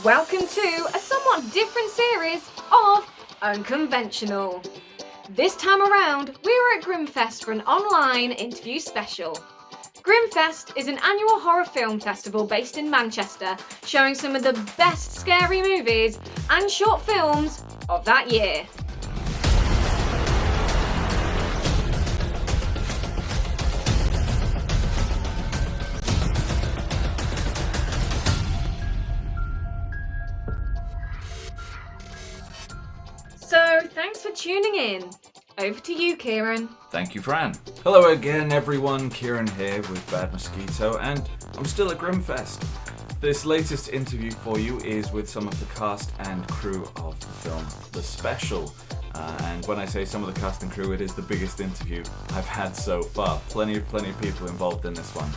Welcome to a somewhat different series of Unconventional. This time around, we were at GRIMMFEST for an online interview special. GRIMMFEST is an annual horror film festival based in Manchester, showing some of the best scary movies and short films of that year. So, thanks for tuning in. Over to you, Kieran. Thank you, Fran. Hello again, everyone. Kieran here with Bad Mosquito, and I'm still at GRIMMFEST. This latest interview for you is with some of the cast and crew of the film, The Special. And when I say some of the cast and crew, it is the biggest interview I've had so far. Plenty of people involved in this one.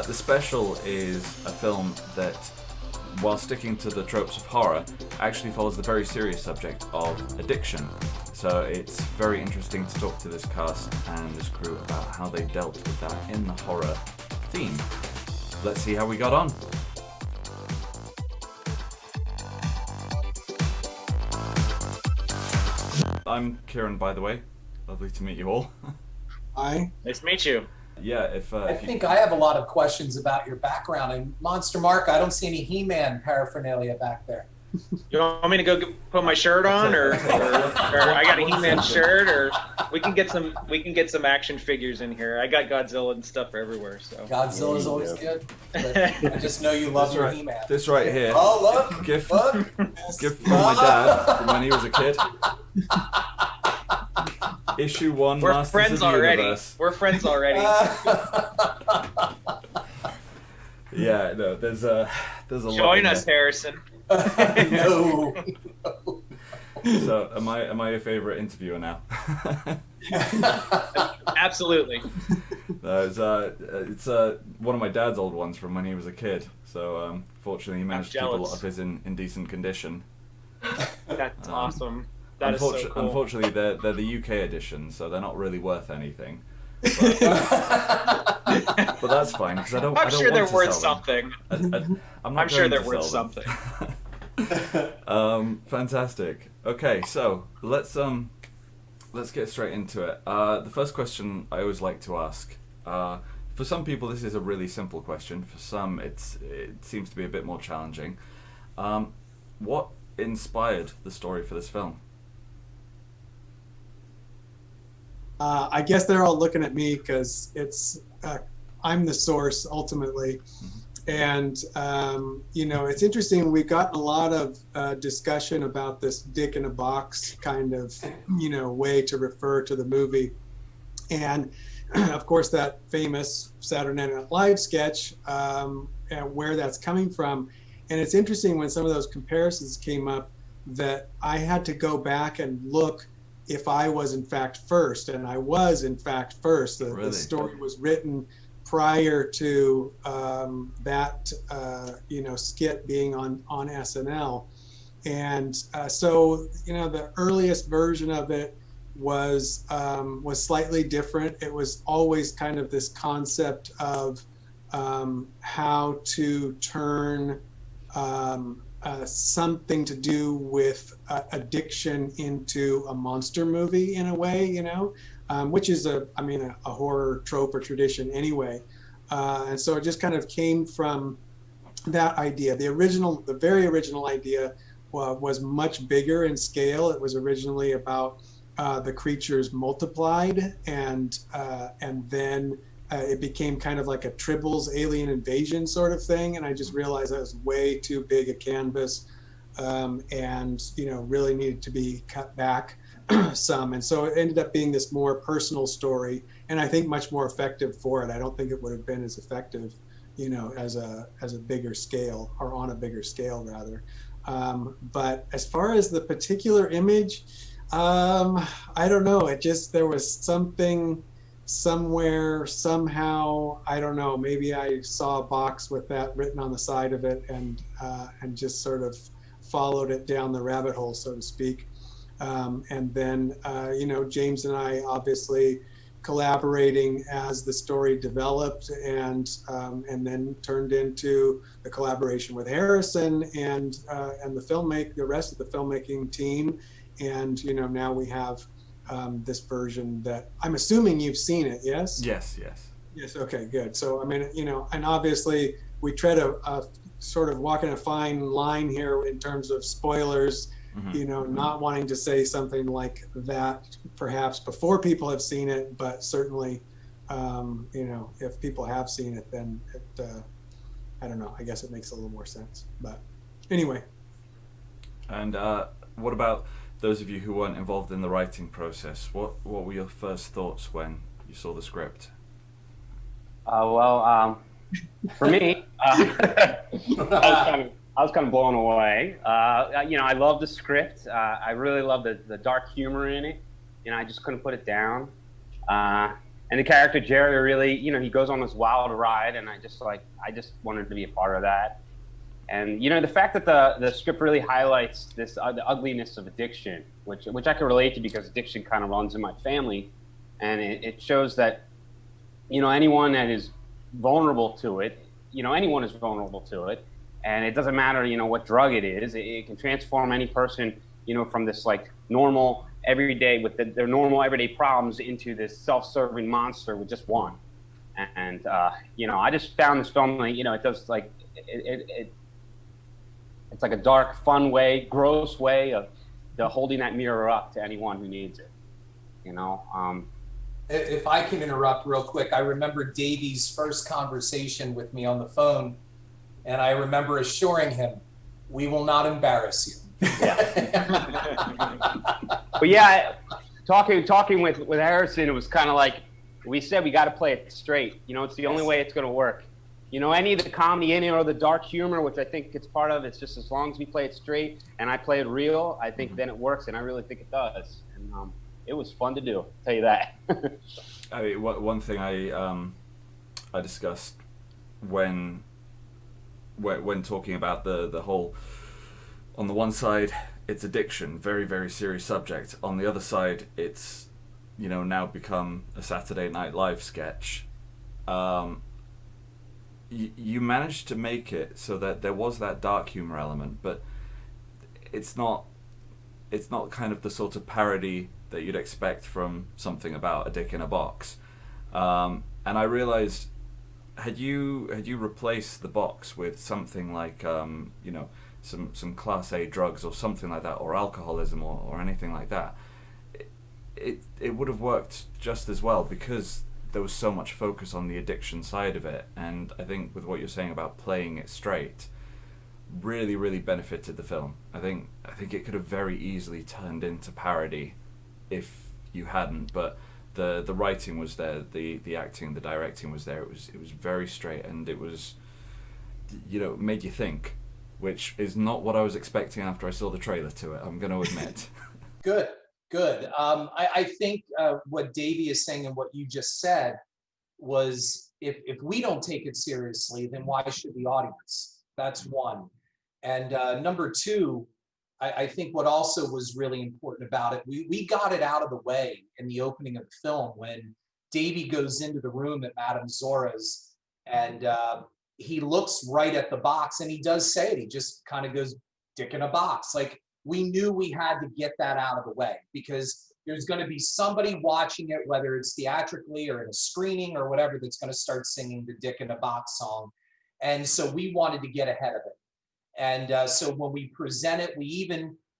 The Special is a film that, while sticking to the tropes of horror, actually follows the very serious subject of addiction. So it's very interesting to talk to this cast and this crew about how they dealt with that in the horror theme. Let's see how we got on. I'm Kieran, by the way. Lovely to meet you all. Hi. Nice to meet you. Yeah, I think I have a lot of questions about your background. And Monster Mark, I don't see any He-Man paraphernalia back there. You want me to go put my shirt on, or I got a He-Man shirt, or we can get some action figures in here. I got Godzilla and stuff everywhere. So Godzilla's always good. But I just know you love your He-Man. This right here. Oh, look! Gift from my dad from when he was a kid. Issue 1, We're Masters friends of the already. Universe. We're friends already. Yeah, no, there's a lot. Join us, Harrison. No. So, am I your favorite interviewer now? Absolutely. No, it's one of my dad's old ones from when he was a kid. So, fortunately, he managed to keep a lot of his in decent condition. That's awesome. That is so cool. Unfortunately, they're the UK edition, so they're not really worth anything. But that's fine because I don't. I'm sure they're worth something. I'm sure they're worth something. Fantastic. Okay, so let's get straight into it. The first question I always like to ask. For some people, this is a really simple question. For some, it seems to be a bit more challenging. What inspired the story for this film? I guess they're all looking at me because I'm the source ultimately. And, it's interesting. We've gotten a lot of discussion about this dick in a box kind of, way to refer to the movie. And of course, that famous Saturday Night Live sketch and where that's coming from. And it's interesting when some of those comparisons came up that I had to go back and look if I was in fact first, and I was in fact first. Really? The story was written prior to that skit being on SNL, and so the earliest version of it was slightly different. It was always kind of this concept of how to turn something to do with addiction into a monster movie in a way, which is a horror trope or tradition anyway. And so it just kind of came from that idea. The very original idea was much bigger in scale. It was originally about the creatures multiplied, and then it became kind of like a Tribbles alien invasion sort of thing, and I just realized that was way too big a canvas, and really needed to be cut back some. And so it ended up being this more personal story, and I think much more effective for it. I don't think it would have been as effective, as a bigger scale, or on a bigger scale rather. But as far as the particular image, I don't know. There was something somewhere, somehow, I don't know, maybe I saw a box with that written on the side of it and just sort of followed it down the rabbit hole, so to speak. And then, James and I obviously, collaborating as the story developed, and then turned into the collaboration with Harrison and the rest of the filmmaking team. And now we have this version that I'm assuming you've seen it. Yes. Yes. Okay, good. So I mean, and obviously we tread a sort of walking a fine line here in terms of spoilers. Not wanting to say something like that perhaps before people have seen it, but certainly, if people have seen it, then I don't know, I guess it makes a little more sense. But anyway. And what about those of you who weren't involved in the writing process? What were your first thoughts when you saw the script? For me, I was kind of blown away. I love the script. I really love the dark humor in it. I just couldn't put it down. And the character Jerry really, he goes on this wild ride, and I just wanted to be a part of that. And the fact that the script really highlights this the ugliness of addiction, which I can relate to because addiction kind of runs in my family, and it shows that anyone that is vulnerable to it, anyone is vulnerable to it. And it doesn't matter, what drug it is. It can transform any person, from this normal everyday with their normal everyday problems into this self-serving monster with just one. And I just found this film, it does it's like a dark, fun way, gross way of holding that mirror up to anyone who needs it. If I can interrupt real quick, I remember Davey's first conversation with me on the phone. And I remember assuring him, we will not embarrass you. But yeah, talking with Harrison, it was kind of like, we said we got to play it straight. It's the only way it's going to work. Any of the comedy in it or the dark humor, which I think it's part of, it's just as long as we play it straight and I play it real, I think then it works, and I really think it does. And it was fun to do, I'll tell you that. I mean, one thing I discussed when talking about the whole, on the one side it's addiction, very, very serious subject. On the other side, it's now become a Saturday Night Live sketch. You managed to make it so that there was that dark humor element, but it's not kind of the sort of parody that you'd expect from something about a dick in a box. And I realized, had you replaced the box with something like some Class A drugs or something like that, or alcoholism or anything like that, it would have worked just as well, because there was so much focus on the addiction side of it. And I think with what you're saying about playing it straight really, really benefited the film. I think it could have very easily turned into parody if you hadn't, but the writing was there, the acting, the directing was there. It was very straight, and it was, made you think, which is not what I was expecting after I saw the trailer to it, I'm going to admit. Good. I think what Davey is saying and what you just said was, if we don't take it seriously, then why should the audience? That's one. And number two, I think what also was really important about it, we got it out of the way in the opening of the film when Davey goes into the room at Madame Zora's, and he looks right at the box, and he does say it. He just kind of goes, dick in a box. Like, we knew we had to get that out of the way, because there's going to be somebody watching it, whether it's theatrically or in a screening or whatever, that's going to start singing the Dick in a Box song. And so we wanted to get ahead of it. And so when we present it,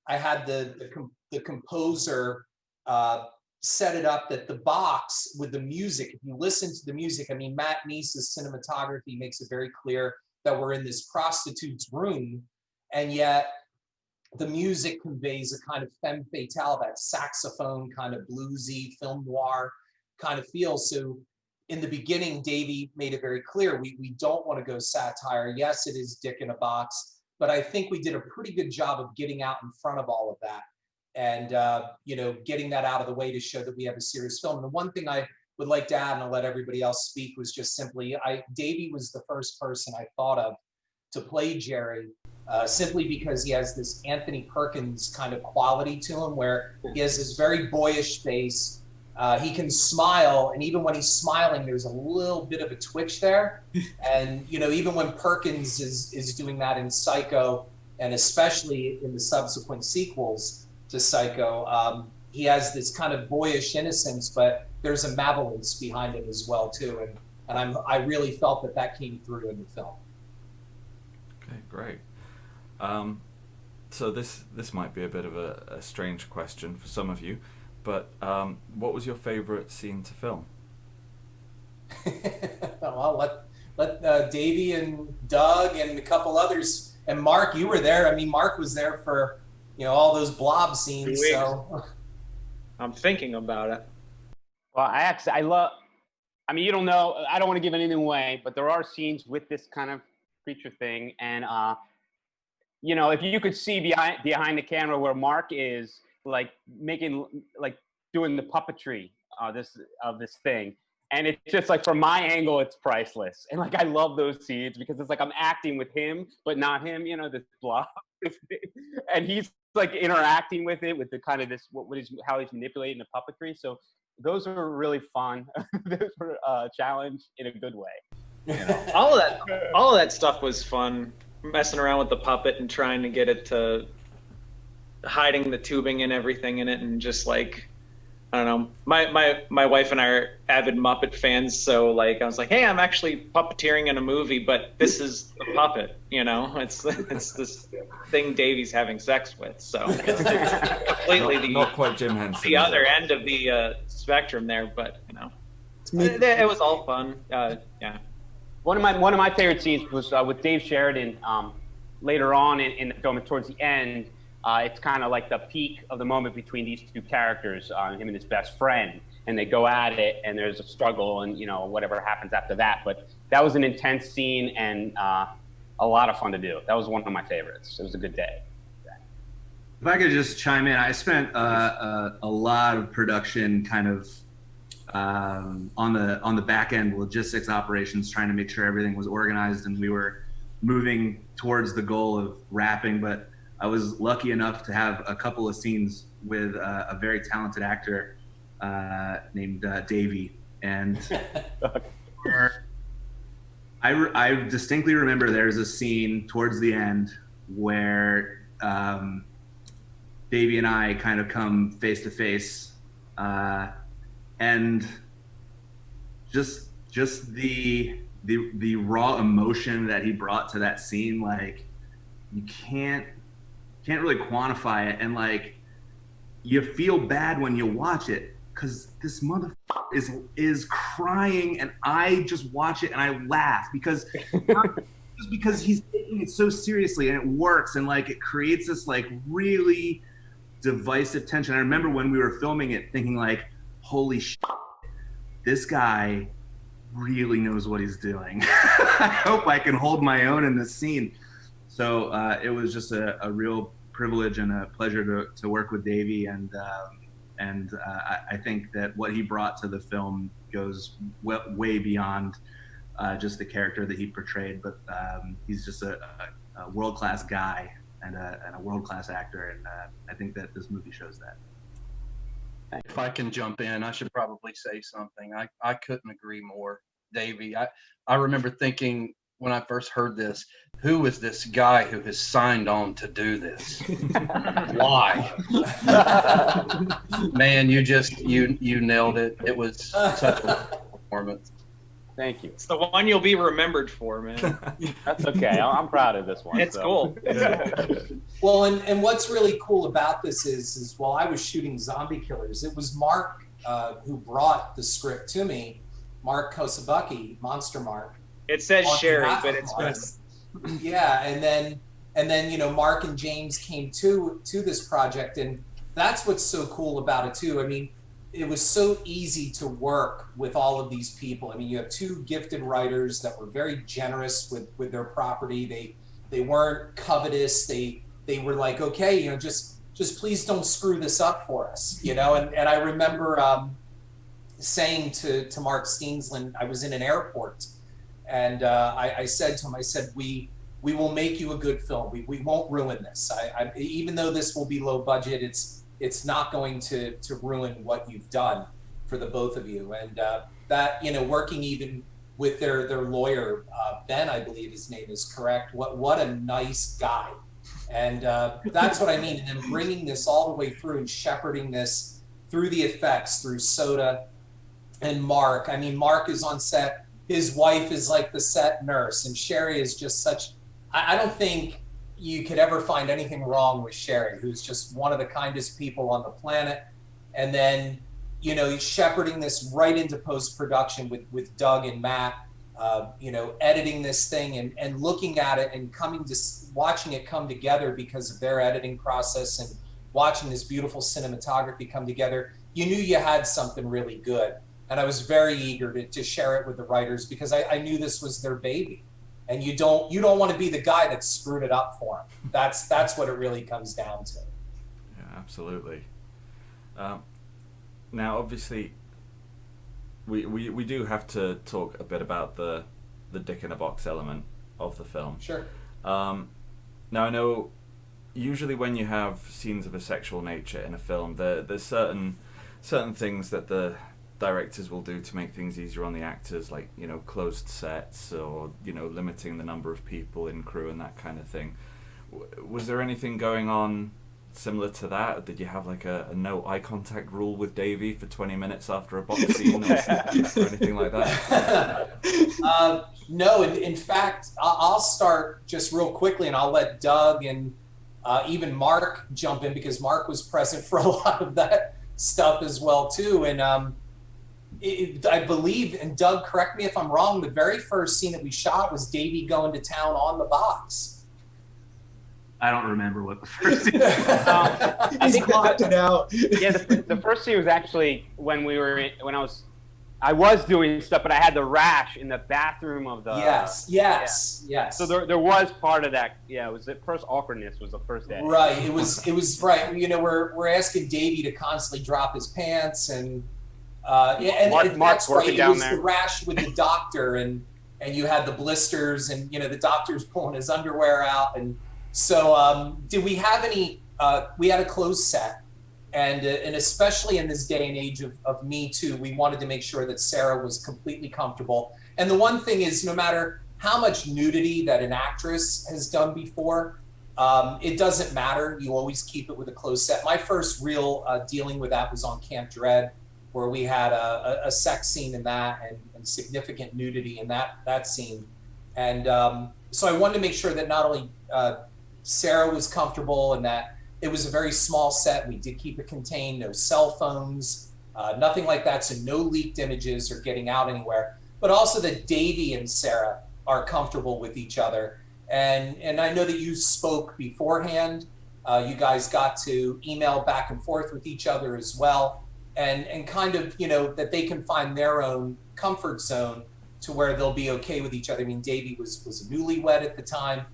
I had the composer set it up that the box with the music, if you listen to the music, I mean, Matt Neese's cinematography makes it very clear that we're in this prostitute's room, and yet the music conveys a kind of femme fatale, that saxophone kind of bluesy, film noir kind of feel. So in the beginning, Davey made it very clear, we don't want to go satire. Yes, it is Dick in a Box, but I think we did a pretty good job of getting out in front of all of that, and getting that out of the way to show that we have a serious film. And the one thing I would like to add, and I'll let everybody else speak, was just simply, Davey was the first person I thought of to play Jerry, simply because he has this Anthony Perkins kind of quality to him, where he has this very boyish face, He can smile, and even when he's smiling, there's a little bit of a twitch there. And even when Perkins is doing that in Psycho, and especially in the subsequent sequels to Psycho, he has this kind of boyish innocence, but there's a malevolence behind it as well too. And I really felt that came through in the film. Okay, great. So this might be a bit of a strange question for some of you, but what was your favorite scene to film? Well, let Davey and Doug and a couple others, and Mark, you were there. I mean, Mark was there for all those blob scenes. So I'm thinking about it. Well, I love. I mean, you don't know. I don't want to give anything away, but there are scenes with this kind of creature thing, and if you could see behind the camera where Mark is doing the puppetry of this thing, and it's just from my angle, it's priceless. And I love those scenes because it's I'm acting with him, but not him. This blob, and he's interacting with it with the kind of this how he's manipulating the puppetry. So those are really fun. Those were a challenge in a good way. All of that stuff was fun. Messing around with the puppet and trying to get it to hiding the tubing and everything in it, and just I don't know. My wife and I are avid Muppet fans, so I was like, hey, I'm actually puppeteering in a movie, but this is a puppet. It's this thing Davey's having sex with. So it's completely not quite Jim Henson. The other end of the spectrum there, but it was all fun. Yeah. One of my favorite scenes was with Dave Sheridan. Later on in the film, and towards the end, it's kind of the peak of the moment between these two characters, him and his best friend, and they go at it, and there's a struggle, and whatever happens after that. But that was an intense scene and a lot of fun to do. That was one of my favorites. It was a good day. If I could just chime in, I spent a lot of production kind of on the back end logistics operations, trying to make sure everything was organized and we were moving towards the goal of wrapping. But I was lucky enough to have a couple of scenes with a very talented actor named Davey, and I distinctly remember there's a scene towards the end where Davey and I kind of come face to face, and just the raw emotion that he brought to that scene, you can't really quantify it, and you feel bad when you watch it because this motherfucker is crying, and I just watch it and I laugh because just because he's taking it so seriously, and it works, and it creates this really divisive tension. I remember when we were filming it thinking holy shit, this guy really knows what he's doing. I hope I can hold my own in this scene. So it was just a real privilege and a pleasure to work with Davey, and I think that what he brought to the film goes way beyond just the character that he portrayed, but he's just a world-class guy and a world-class actor, and I think that this movie shows that. If I can jump in, I should probably say something. I couldn't agree more, Davey. I remember thinking when I first heard this, who is this guy who has signed on to do this? Why? Man, you nailed it. It was such a performance. Thank you. It's the one you'll be remembered for, man. That's okay. I'm proud of this one. It's cool. Well, and what's really cool about this is while I was shooting Zombie Killers, it was Mark who brought the script to me, Mark Kosabucky, Monster Mark. It says Sherry, but it's yeah, and then Mark and James came to this project, and that's what's so cool about it too. I mean, it was so easy to work with all of these people. I mean, you have two gifted writers that were very generous with their property. They weren't covetous. They were like, okay, just please don't screw this up for us, And I remember saying to Mark Steensland, I was in an airport, and I said to him, I said, we will make you a good film. We won't ruin this. Even though this will be low budget, it's not going to ruin what you've done for the both of you. And that, working even with their lawyer, Ben, I believe his name is correct. What a nice guy. And that's what I mean. And then bringing this all the way through and shepherding this through the effects, through Soda and Mark. I mean, Mark is on set. His wife is like the set nurse, and Sherry is just such, I don't think you could ever find anything wrong with Sherry, who's just one of the kindest people on the planet. And then, shepherding this right into post-production with Doug and Matt, editing this thing and looking at it and watching it come together because of their editing process, and watching this beautiful cinematography come together. You knew you had something really good. And I was very eager to share it with the writers, because I knew this was their baby. And you don't want to be the guy that screwed it up for them. That's what it really comes down to. Yeah, absolutely. Now, obviously, we do have to talk a bit about the dick in a box element of the film. Sure. Now, I know usually when you have scenes of a sexual nature in a film, there's certain things that the directors will do to make things easier on the actors, like closed sets, or limiting the number of people in crew and that kind of thing. Was there anything going on similar to that? Did you have like a no eye contact rule with Davey for 20 minutes after a box scene, or anything like that? No, in fact, I'll start just real quickly, and I'll let Doug and even Mark jump in, because Mark was present for a lot of that stuff as well too. And I believe, and Doug, correct me if I'm wrong, the very first scene that we shot was Davey going to town on the box. I don't remember what the first scene I think blocked it out. Yeah, the first scene was actually when I was doing stuff, but I had the rash in the bathroom of the. Yes. So there was part of that. Yeah, it was the first awkwardness was the first day. Right. It was right. We're asking Davey to constantly drop his pants, and Mark's working down there. It was the rash with the doctor, and you had the blisters, and the doctor's pulling his underwear out, and so did we have any? We had a closed set, and especially in this day and age of Me Too, we wanted to make sure that Sarah was completely comfortable. And the one thing is, no matter how much nudity that an actress has done before, it doesn't matter. You always keep it with a closed set. My first real dealing with that was on Camp Dread, where we had a sex scene in that, and significant nudity in that scene. And so I wanted to make sure that not only Sarah was comfortable, and that it was a very small set. We did keep it contained, no cell phones, nothing like that, so no leaked images or getting out anywhere. But also that Davey and Sarah are comfortable with each other. And I know that you spoke beforehand. You guys got to email back and forth with each other as well. And kind of, that they can find their own comfort zone to where they'll be okay with each other. I mean, Davey was newlywed at the time.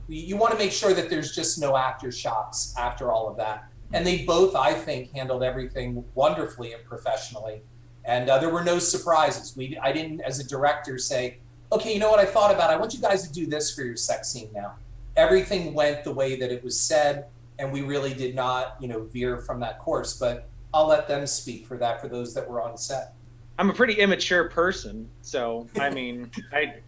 You want to make sure that there's just no aftershocks after all of that. And they both, I think, handled everything wonderfully and professionally. And there were no surprises. I didn't, as a director, say, okay, you know what I thought about? I want you guys to do this for your sex scene now. Everything went the way that it was said, and we really did not, veer from that course. But I'll let them speak for that, for those that were on set. I'm a pretty immature person, so I mean,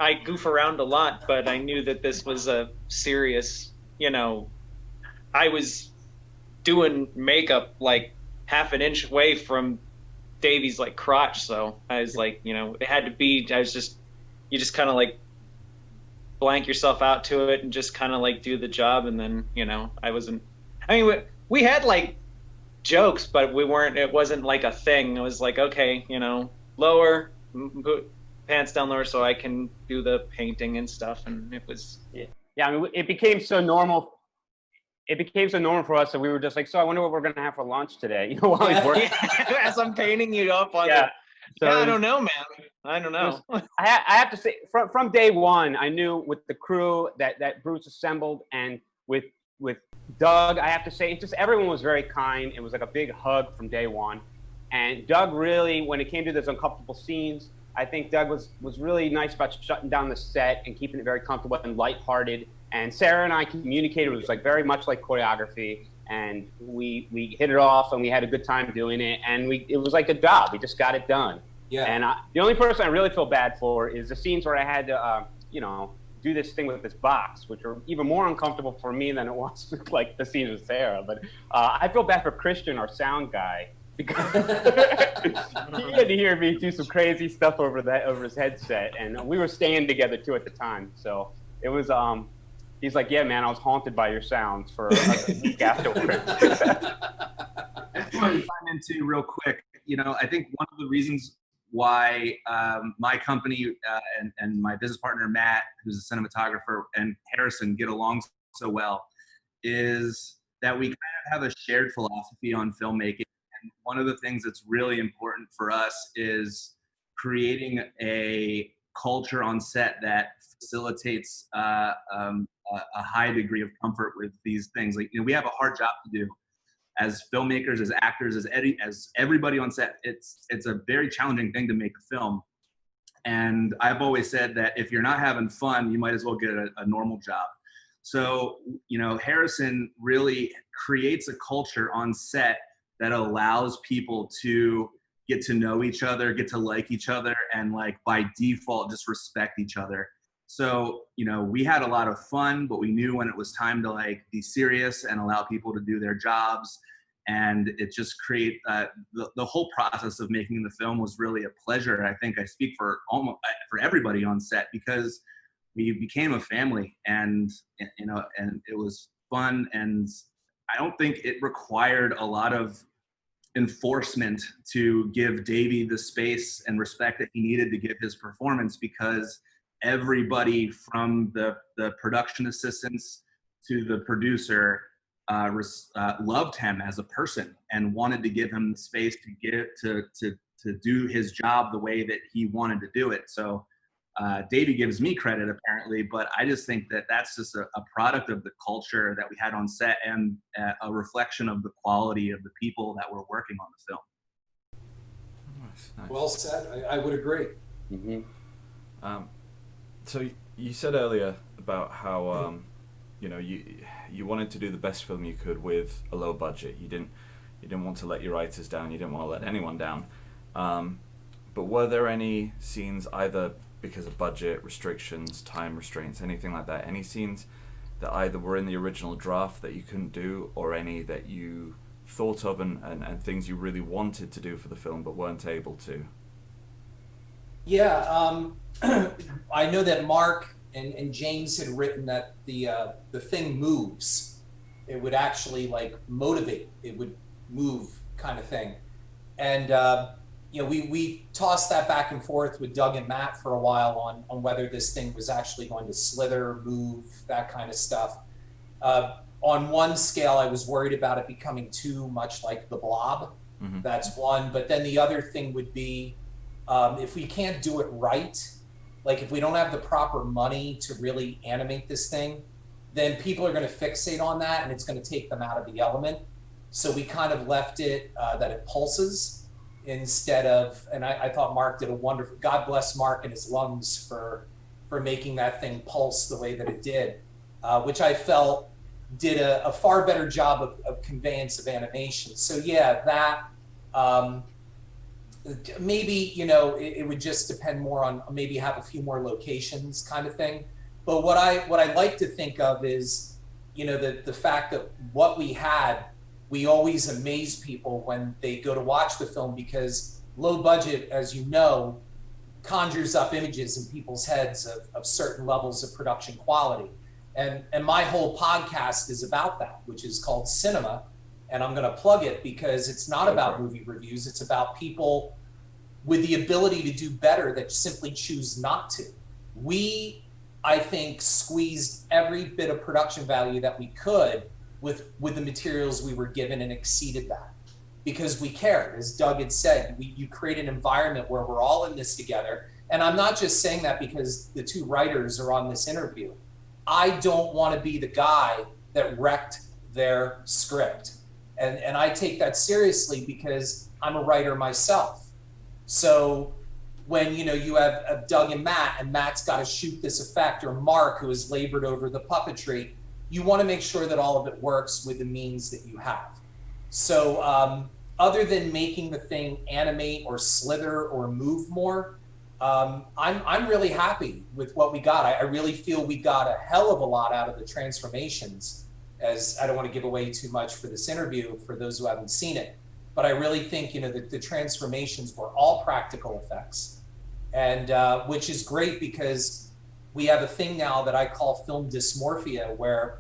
I goof around a lot, but I knew that this was a serious, I was doing makeup like half an inch away from Davey's like crotch, so I was like, it had to be, you just kind of like blank yourself out to it and just kind of like do the job, and then, we had like jokes, but it wasn't like a thing. It was like, okay, lower, put pants down lower so I can do the painting and stuff. And it was, yeah. I mean, it became so normal. It became so normal for us that we were just like, so I wonder what we're gonna have for lunch today. While he's working. As I'm painting you up on So I don't know, man. I don't know. I have to say, from day one, I knew with the crew that Bruce assembled, and with Doug, I have to say, everyone was very kind. It was like a big hug from day one. And Doug really, when it came to those uncomfortable scenes, I think Doug was really nice about shutting down the set and keeping it very comfortable and lighthearted. And Sarah and I communicated. It was like very much like choreography. and we hit it off, and we had a good time doing it, and it was like a job. We just got it done. Yeah. And the only person I really feel bad for is the scenes where I had to, do this thing with this box, which were even more uncomfortable for me than it was like the scenes with Sarah. But I feel bad for Christian, our sound guy, because he had to hear me do some crazy stuff over his headset, and we were staying together too at the time. So it was, he's like, yeah, man, I was haunted by your sounds for a week afterwards. I just wanted to chime into real quick. I think one of the reasons why my company and my business partner Matt, who's a cinematographer, and Harrison get along so well is that we kind of have a shared philosophy on filmmaking. And one of the things that's really important for us is creating a culture on set that facilitates a high degree of comfort with these things. Like, we have a hard job to do as filmmakers, as actors, as everybody on set. It's a very challenging thing to make a film. And I've always said that if you're not having fun, you might as well get a normal job. So, Harrison really creates a culture on set that allows people to get to know each other, get to like each other, and like by default, just respect each other. So, we had a lot of fun, but we knew when it was time to like be serious and allow people to do their jobs. And it just create the whole process of making the film was really a pleasure. I think I speak for everybody on set, because we became a family, and and it was fun. And I don't think it required a lot of enforcement to give Davey the space and respect that he needed to give his performance, because everybody from the production assistants to the producer loved him as a person and wanted to give him the space to do his job the way that he wanted to do it. So Davey gives me credit apparently, but I just think that that's just a product of the culture that we had on set, and a reflection of the quality of the people that were working on the film. Nice. Well said. I would agree. Mm-hmm. So you said earlier about how you wanted to do the best film you could with a low budget. You didn't want to let your writers down. You didn't want to let anyone down. But were there any scenes, either because of budget restrictions, time restraints, anything like that, any scenes that either were in the original draft that you couldn't do, or any that you thought of and things you really wanted to do for the film but weren't able to? Yeah, I know that Mark and James had written that the thing moves. It would actually like motivate. It would move, kind of thing. And we tossed that back and forth with Doug and Matt for a while on whether this thing was actually going to slither, move, that kind of stuff. On one scale, I was worried about it becoming too much like The Blob. Mm-hmm. That's one. But then the other thing would be, if we can't do it right, like if we don't have the proper money to really animate this thing, then people are going to fixate on that, and it's going to take them out of the element. So we kind of left it that it pulses instead of, and I thought Mark did a wonderful, God bless Mark and his lungs for making that thing pulse the way that it did, which I felt did a far better job of conveyance of animation. So yeah, that, maybe, it would just depend more on maybe have a few more locations kind of thing. But what I like to think of is, the fact that what we had, we always amaze people when they go to watch the film, because low budget, as you know, conjures up images in people's heads of certain levels of production quality. And my whole podcast is about that, which is called Cinema. And I'm going to plug it because it's not about movie reviews. It's about people with the ability to do better that simply choose not to. We, I think, squeezed every bit of production value that we could with the materials we were given, and exceeded that because we cared. As Doug had said, you create an environment where we're all in this together. And I'm not just saying that because the two writers are on this interview. I don't want to be the guy that wrecked their script. And I take that seriously because I'm a writer myself. So when you have Doug and Matt's got to shoot this effect, or Mark, who has labored over the puppetry, you want to make sure that all of it works with the means that you have. So other than making the thing animate or slither or move more, I'm really happy with what we got. I really feel we got a hell of a lot out of the transformations, as I don't want to give away too much for this interview for those who haven't seen it. But I really think, you know, the transformations were all practical effects, and which is great because we have a thing now that I call film dysmorphia, where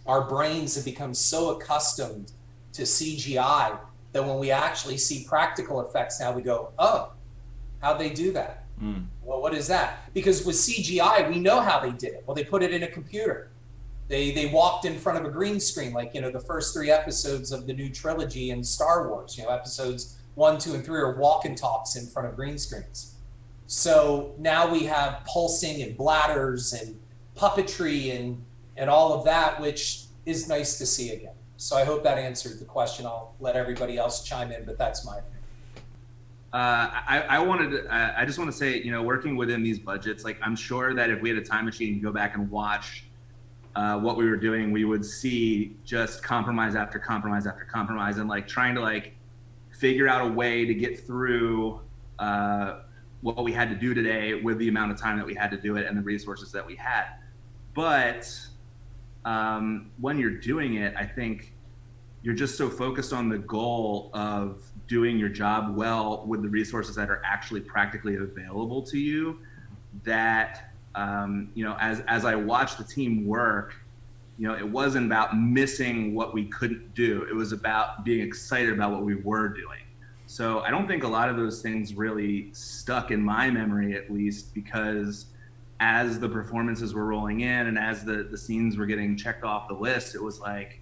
our brains have become so accustomed to CGI that when we actually see practical effects now, we go, oh, how'd they do that? Well, what is that? Because with CGI, we know how they did it. Well, they put it in a computer. They walked in front of a green screen, like, you know, the first 3 episodes of the new trilogy in Star Wars, you know, episodes 1, 2, and 3 are walk and talks in front of green screens. So now we have pulsing and bladders and puppetry and all of that, which is nice to see again. So I hope that answered the question. I'll let everybody else chime in, but that's my opinion. I just want to say, you know, working within these budgets, like, I'm sure that if we had a time machine and go back and watch what we were doing, we would see just compromise after compromise after compromise, and like trying to like figure out a way to get through what we had to do today with the amount of time that we had to do it and the resources that we had. But when you're doing it, I think you're just so focused on the goal of doing your job well with the resources that are actually practically available to you, that you know, as I watched the team work, you know, it wasn't about missing what we couldn't do. It was about being excited about what we were doing. So I don't think a lot of those things really stuck in my memory, at least, because as the performances were rolling in and as the scenes were getting checked off the list, it was like,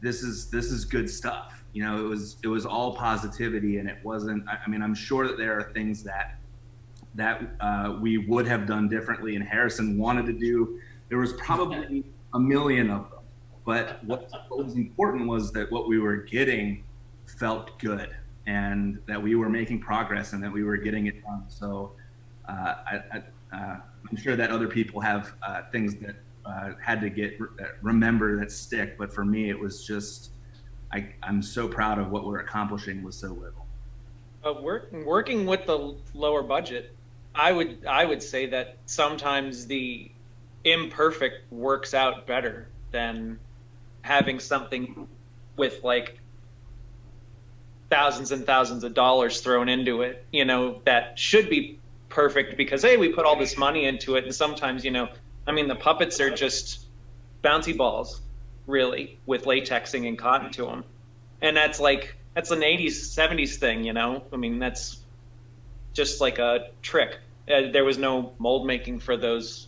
this is good stuff. You know, it was all positivity, and it wasn't, I mean, I'm sure that there are things that we would have done differently and Harrison wanted to do. There was probably a million of them, but what was important was that what we were getting felt good, and that we were making progress, and that we were getting it done. So I'm sure that other people have things that had to get remember that stick, but for me it was just, I'm so proud of what we're accomplishing with so little. Working with the lower budget, I would say that sometimes the imperfect works out better than having something with like thousands and thousands of dollars thrown into it, you know, that should be perfect because, hey, we put all this money into it. And sometimes, you know, I mean, the puppets are just bouncy balls, really, with latexing and cotton to them. And that's an 80s, 70s thing, you know? I mean, that's just like a trick. There was no mold making for those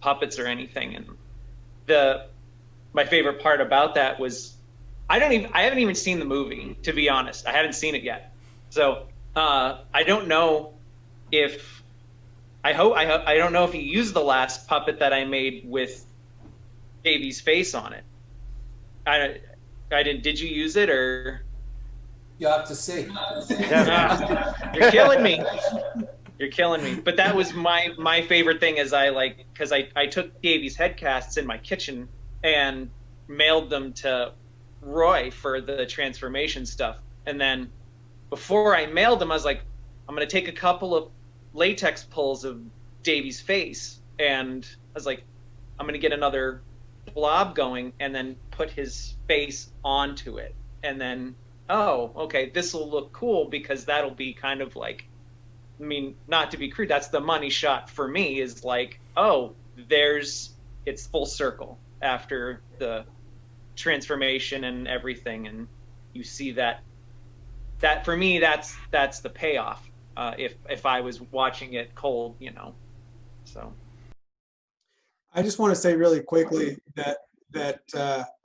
puppets or anything. And my favorite part about that was, I haven't even seen the movie, to be honest. I haven't seen it yet. So I don't know if, I don't know if you used the last puppet that I made with Davy's face on it. Did you use it, or? You'll have to see. You're killing me. You're killing me. But that was my favorite thing, is because I took Davy's head casts in my kitchen and mailed them to Roy for the transformation stuff. And then before I mailed them, I was like, I'm going to take a couple of latex pulls of Davy's face, and I was like, I'm going to get another blob going and then put his face onto it. And then, oh, okay, this will look cool, because that'll be kind of like, I mean, not to be crude, that's the money shot for me, is like, oh, it's full circle after the transformation and everything. And you see that for me, that's the payoff. If I was watching it cold, you know, so. I just want to say really quickly that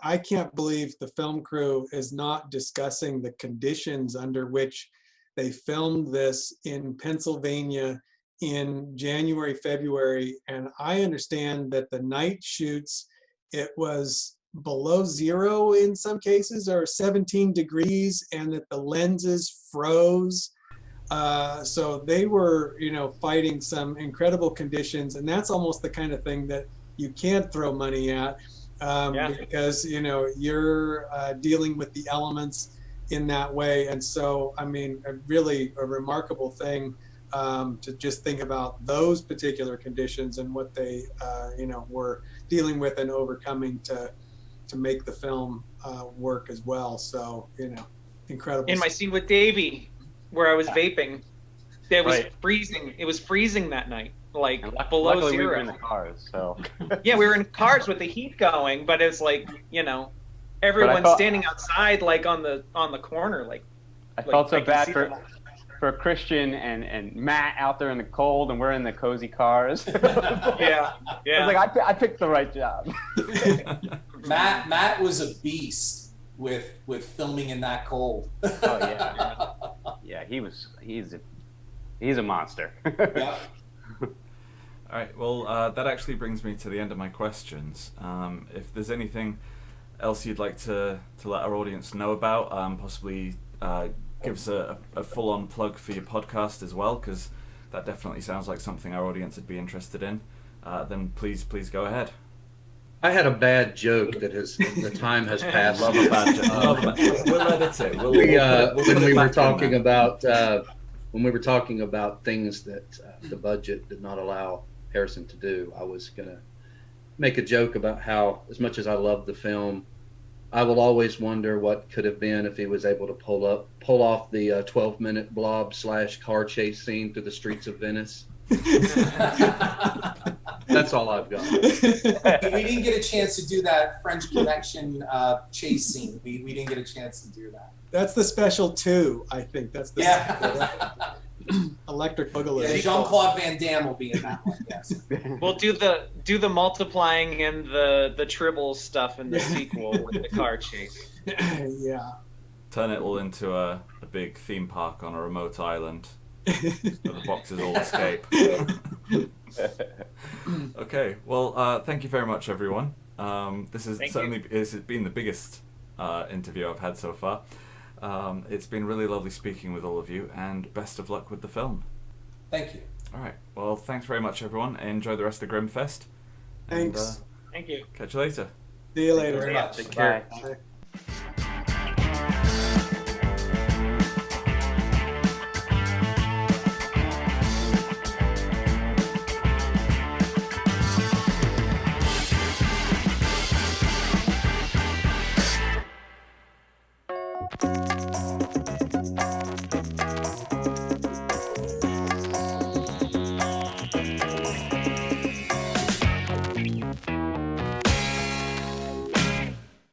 I can't believe the film crew is not discussing the conditions under which they filmed this in Pennsylvania in January, February. And I understand that the night shoots, it was below zero in some cases, or 17 degrees, and that the lenses froze. So they were, you know, fighting some incredible conditions, and that's almost the kind of thing that you can't throw money at. because you're dealing with the elements in that way. And so, I mean, really a remarkable thing to just think about those particular conditions and what they, were dealing with and overcoming to make the film work as well. So, incredible. In my scene with Davey, where I was vaping, it was freezing. It was freezing that night, like below luckily zero. we were in the cars, so. Yeah, we were in cars with the heat going, but it's like, everyone's standing outside, like on the corner, like. I felt so bad for Christian and Matt out there in the cold, and we're in the cozy cars. Yeah. I was like, I picked the right job. Matt was a beast with filming in that cold. Oh yeah. Yeah, he's a monster. Yeah. All right. Well, that actually brings me to the end of my questions. If there's anything else you'd like to let our audience know about, possibly give us a full-on plug for your podcast as well, because that definitely sounds like something our audience would be interested in. Then please go ahead. I had a bad joke that the time has passed. Love a bad joke. We'll edit it. When we were talking about things that the budget did not allow Harrison to do, I was gonna make a joke about how, as much as I love the film, I will always wonder what could have been if he was able to pull off the 12-minute blob / car chase scene through the streets of Venice. That's all I've got. We didn't get a chance to do that French Connection chase scene. We didn't get a chance to do that. That's the special 2, I think. That's the Electric Boogaloo. Yeah, Jean-Claude Van Damme will be in that one. Yes. We'll do the multiplying and the tribble stuff in the sequel with the car chase. Yeah. Turn it all into a big theme park on a remote island. So the boxes all escape. Okay, well, thank you very much, everyone. This has been the biggest interview I've had so far. It's been really lovely speaking with all of you, and best of luck with the film. Thank you. All right, well, thanks very much, everyone. Enjoy the rest of GRIMMFEST. Thanks. Thank you. Catch you later. See you later. Very much. Take care. Bye.